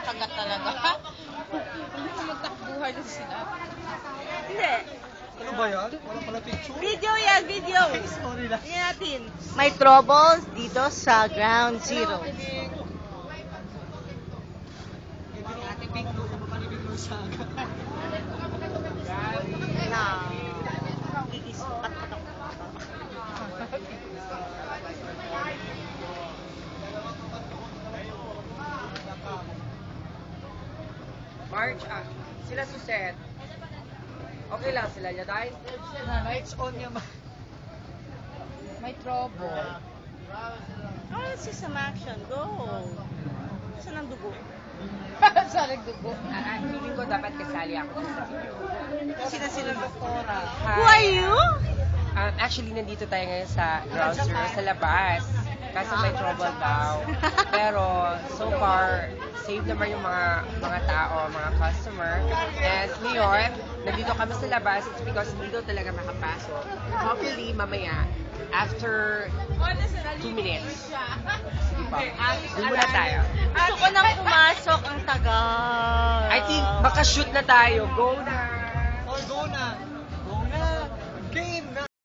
kagat talaga. Hindi ko magtakbuhan yung sila. Hindi. Ano ba yan? Wala pala picture? Video yan, video. Sorry lang. Tingnan natin. May troubles dito sa Ground Zero. Ate Big Blue, mapanibig mo sa aga. Na, iisukat pa ako. March, sila Suset. Okay lang sila niya, dahil Lights on niya ma. May trouble. Oh, let's see some action. Go. Saan ang dugo? Sa nagdugo. feeling ko dapat kasali ako sa video. Sila doktora. Hi. Who are you? Actually, nandito tayo ngayon sa ground zero, sa labas. Kaso may trouble daw. Pero, so far, safe naman yung mga tao, mga customer. And ngayon, nandito kami sa labas. It's because hindi daw talaga makapasok. Hopefully, mamaya, after 2 minutes. Sige pa. Doon muna tayo. Gusto ko nang pumasok ang tagal. I think, baka shoot na tayo. Go na!